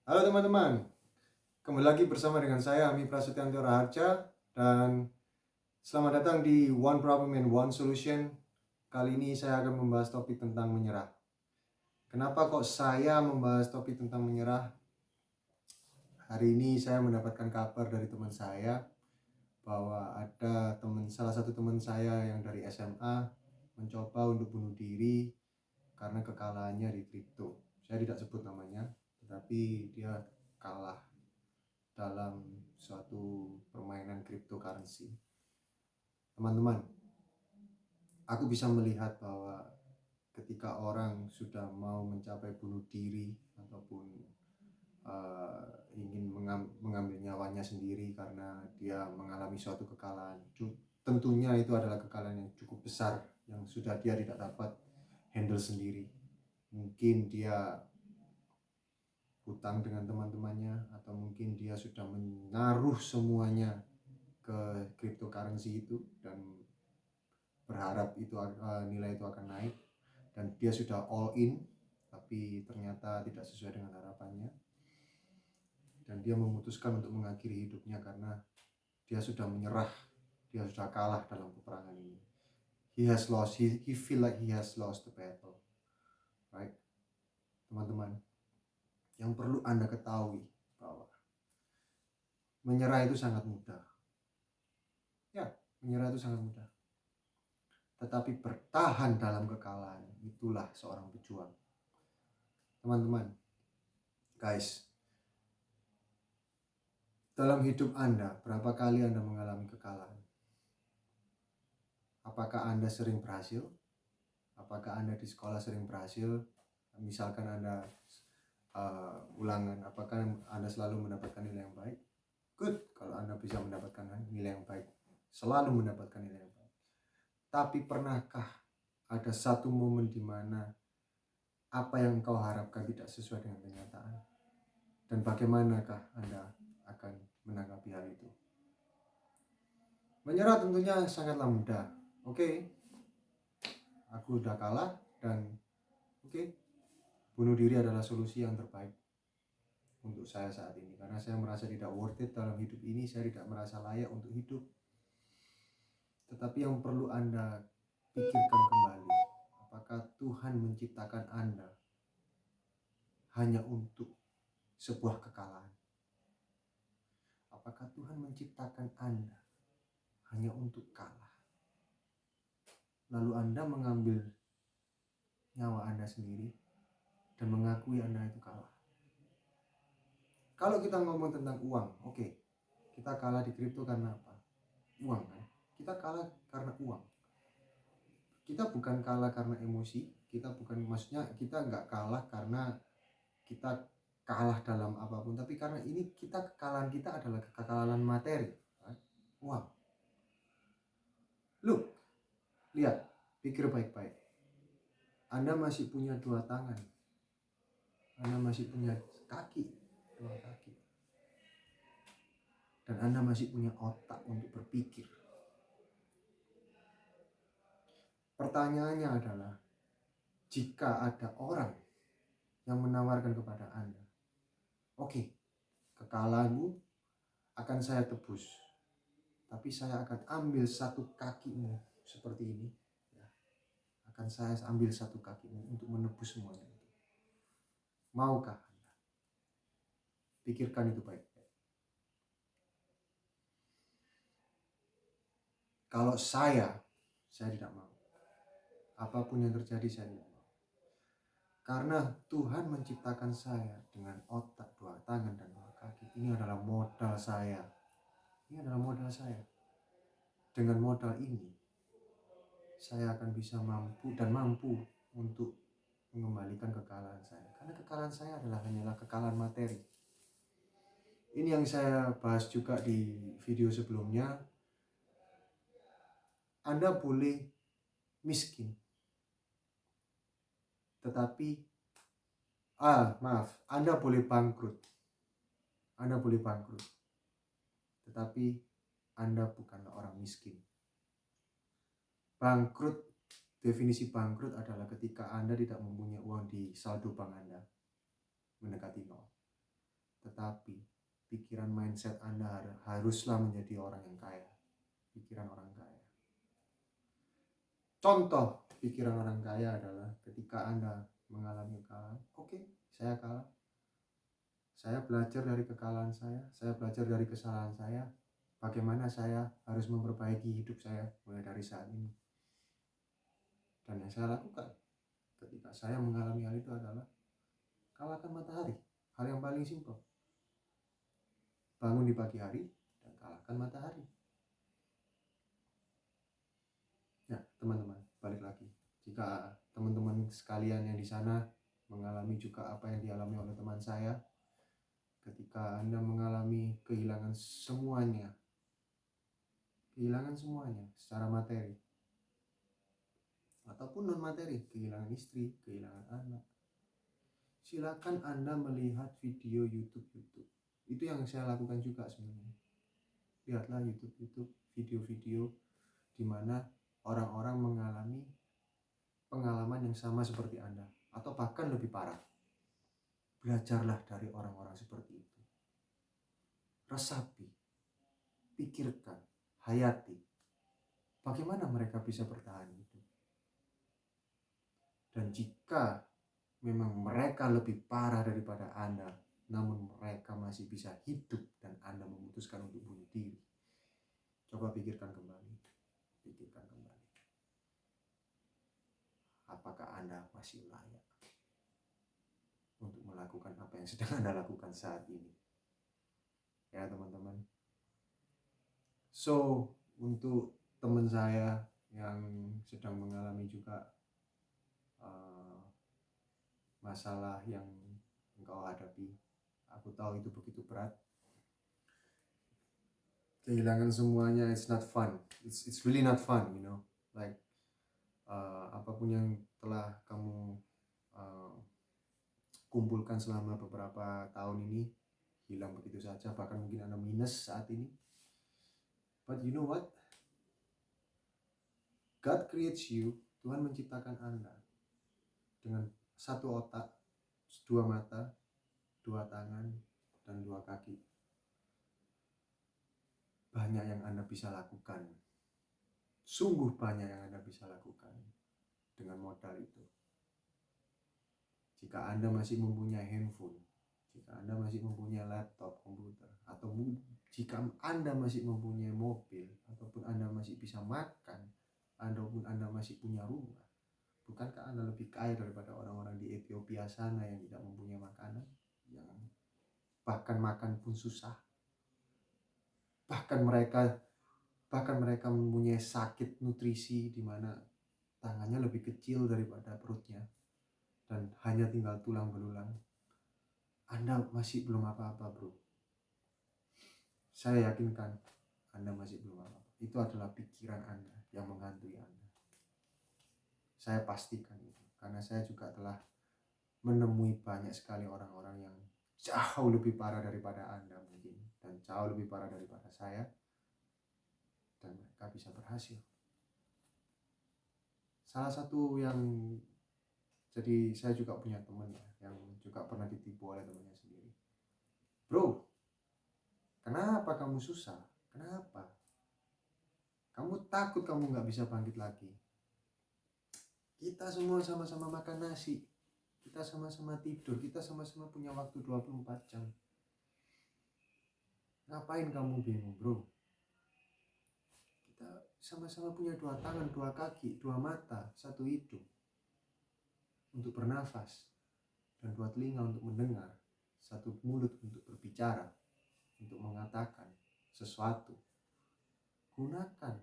Halo teman-teman, kembali lagi bersama dengan saya Ami Prasetyanto Raharja dan selamat datang di One Problem and One Solution. Kali ini saya akan membahas topik tentang menyerah. Kenapa kok saya membahas topik tentang menyerah? Hari ini saya mendapatkan kabar dari teman saya bahwa ada salah satu teman saya yang dari SMA mencoba untuk bunuh diri karena kekalahannya di kripto. Saya tidak sebut namanya, tetapi dia kalah dalam suatu permainan cryptocurrency. Teman-teman, aku bisa melihat bahwa ketika orang sudah mau mencapai bunuh diri ataupun ingin mengambil nyawanya sendiri karena dia mengalami suatu kekalahan, tentunya itu adalah kekalahan yang cukup besar yang sudah dia tidak dapat handle sendiri. Mungkin dia hutang dengan teman-temannya, atau mungkin dia sudah menaruh semuanya ke cryptocurrency itu dan berharap itu nilai itu akan naik, dan dia sudah all in tapi ternyata tidak sesuai dengan harapannya, dan dia memutuskan untuk mengakhiri hidupnya karena dia sudah menyerah, dia sudah kalah dalam peperangan ini. He has lost, he feel like he has lost the battle, right? Teman-teman, yang perlu Anda ketahui bahwa menyerah itu sangat mudah. Ya, menyerah itu sangat mudah. Tetapi bertahan dalam kekalahan, itulah seorang pejuang. Teman-teman, guys, dalam hidup Anda, berapa kali Anda mengalami kekalahan? Apakah Anda sering berhasil? Apakah Anda di sekolah sering berhasil? Misalkan Anda ulangan, apakah Anda selalu mendapatkan nilai yang baik? Good, kalau Anda bisa mendapatkan nilai yang baik, selalu mendapatkan nilai yang baik. Tapi pernahkah ada satu momen di mana apa yang kau harapkan tidak sesuai dengan kenyataan? Dan bagaimanakah Anda akan menanggapi hal itu? Menyerah tentunya sangatlah mudah. Oke, aku udah kalah dan oke, bunuh diri adalah solusi yang terbaik untuk saya saat ini, karena saya merasa tidak worth it dalam hidup ini, saya tidak merasa layak untuk hidup. Tetapi yang perlu Anda pikirkan kembali, apakah Tuhan menciptakan Anda hanya untuk sebuah kekalahan? Apakah Tuhan menciptakan Anda hanya untuk kalah? Lalu Anda mengambil nyawa Anda sendiri dan mengakui Anda itu kalah. Kalau kita ngomong tentang uang, oke, kita kalah di kripto karena apa? Uang kan? Kita kalah karena uang. Kita bukan kalah karena emosi, maksudnya kita nggak kalah karena kita kalah dalam apapun, tapi karena ini kekalahan kita adalah kekalahan materi, kan? Uang. Look, lihat, pikir baik-baik. Anda masih punya dua tangan, Anda masih punya dua kaki, dan Anda masih punya otak untuk berpikir. Pertanyaannya adalah, jika ada orang yang menawarkan kepada Anda, oke, kekalahanmu akan saya tebus, tapi saya akan ambil satu kakimu seperti ini, ya. Akan saya ambil satu kakimu untuk menebus semuanya itu. Maukah Anda? Pikirkan itu baik-baik. Kalau saya tidak mau. Apapun yang terjadi, saya tidak mau. Karena Tuhan menciptakan saya dengan otak, dua tangan, dan dua kaki. Ini adalah modal saya. Ini adalah modal saya. Dengan modal ini, saya akan bisa mampu untuk mengembalikan kekalahan saya. Karena kekalahan saya hanyalah kekalahan materi. Ini yang saya bahas juga di video sebelumnya. Anda boleh miskin, tetapi Anda boleh bangkrut. Anda boleh bangkrut, tetapi Anda bukanlah orang miskin. Bangkrut, definisi bangkrut adalah ketika Anda tidak mempunyai uang di saldo bank Anda mendekati nol. tetapi pikiran mindset Anda haruslah menjadi orang yang kaya. Pikiran orang kaya. Contoh pikiran orang kaya adalah ketika Anda mengalami kekalahan, oke, saya kalah. Saya belajar dari kekalahan saya belajar dari kesalahan saya, bagaimana saya harus memperbaiki hidup saya mulai dari saat ini. Dan yang saya lakukan ketika saya mengalami hal itu adalah kalahkan matahari. Hal yang paling simpel. Bangun di pagi hari dan kalahkan matahari. Ya, teman-teman, balik lagi. Jika teman-teman sekalian yang di sana mengalami juga apa yang dialami oleh teman saya, ketika Anda mengalami kehilangan semuanya secara materi ataupun non materi, kehilangan istri, kehilangan anak, silakan Anda melihat video YouTube. Itu yang saya lakukan juga sebenarnya. Lihatlah YouTube video-video di mana orang-orang mengalami pengalaman yang sama seperti Anda atau bahkan lebih parah. Belajarlah dari orang-orang seperti itu. Resapi, pikirkan, hayati bagaimana mereka bisa bertahan hidup. Dan jika memang mereka lebih parah daripada Anda, namun mereka masih bisa hidup dan Anda memutuskan untuk bunuh diri, coba pikirkan kembali. Apakah Anda masih layak untuk melakukan apa yang sedang Anda lakukan saat ini? Ya teman-teman. So, untuk teman saya yang sedang mengalami juga masalah yang engkau hadapi, aku tahu itu begitu berat. Kehilangan semuanya, it's not fun. It's really not fun, you know. Like apapun yang telah kamu kumpulkan selama beberapa tahun ini hilang begitu saja, bahkan mungkin Anda minus saat ini. But you know what? God creates you. Tuhan menciptakan Anda dengan satu otak, dua mata, dua tangan, dan dua kaki. Banyak yang Anda bisa lakukan. Sungguh banyak yang Anda bisa lakukan dengan modal itu. Jika Anda masih mempunyai handphone, jika Anda masih mempunyai laptop, komputer, atau jika Anda masih mempunyai mobil, ataupun Anda masih bisa makan, ataupun Anda masih punya rumah, bukankah Anda lebih kaya daripada orang-orang di Ethiopia sana yang tidak mempunyai makanan, yang bahkan makan pun susah, bahkan mereka mempunyai sakit nutrisi di mana tangannya lebih kecil daripada perutnya dan hanya tinggal tulang belulang. Anda masih belum apa-apa, bro. Saya yakinkan Anda masih belum apa-apa. Itu adalah pikiran Anda yang menghantui Anda. Saya pastikan itu, karena saya juga telah menemui banyak sekali orang-orang yang jauh lebih parah daripada Anda mungkin, dan jauh lebih parah daripada saya, dan mereka bisa berhasil. Salah satu yang, jadi saya juga punya teman ya, yang juga pernah ditipu oleh temannya sendiri. Bro, kenapa kamu susah? Kenapa? Kamu takut kamu nggak bisa bangkit lagi? Kita semua sama-sama makan nasi, kita sama-sama tidur, kita sama-sama punya waktu 24 jam. Ngapain kamu bingung, bro? Kita sama-sama punya dua tangan, dua kaki, dua mata, satu hidung untuk bernafas, dan dua telinga untuk mendengar, satu mulut untuk berbicara, untuk mengatakan sesuatu. Gunakan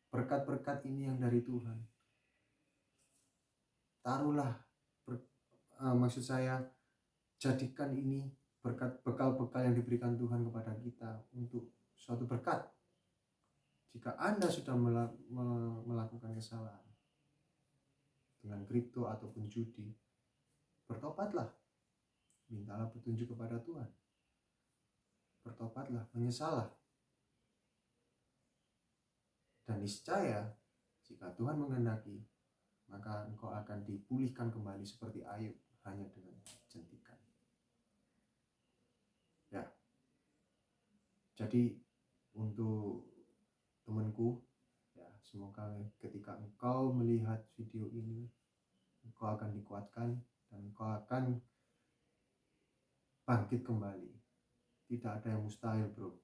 berkat-berkat ini yang dari Tuhan. Taruhlah, maksud saya, jadikan ini bekal-bekal yang diberikan Tuhan kepada kita untuk suatu berkat. Jika Anda sudah melakukan kesalahan dengan kripto ataupun judi, bertobatlah, mintalah petunjuk kepada Tuhan, bertobatlah, menyesallah, dan niscaya jika Tuhan menghendaki, maka engkau akan dipulihkan kembali seperti Ayub hanya dengan jentikan. Jadi untuk temanku, ya semoga ketika engkau melihat video ini, engkau akan dikuatkan dan engkau akan bangkit kembali. Tidak ada yang mustahil, bro.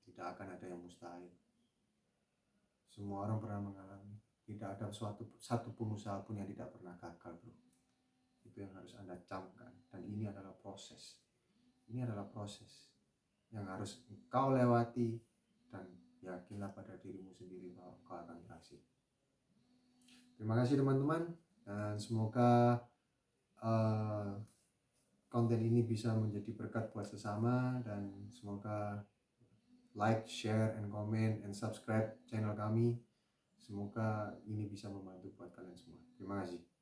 Tidak akan ada yang mustahil. Semua orang pernah mengalami. Tidak ada satu pengusaha pun yang tidak pernah gagal, bro. Itu yang harus Anda camkan. Dan ini adalah proses. Ini adalah proses yang harus engkau lewati, dan yakinlah pada dirimu sendiri bahwa engkau akan berhasil. Terima kasih teman-teman, dan semoga konten ini bisa menjadi berkat buat sesama, dan semoga like, share, and comment, and subscribe channel kami. Semoga ini bisa membantu buat kalian semua. Terima kasih.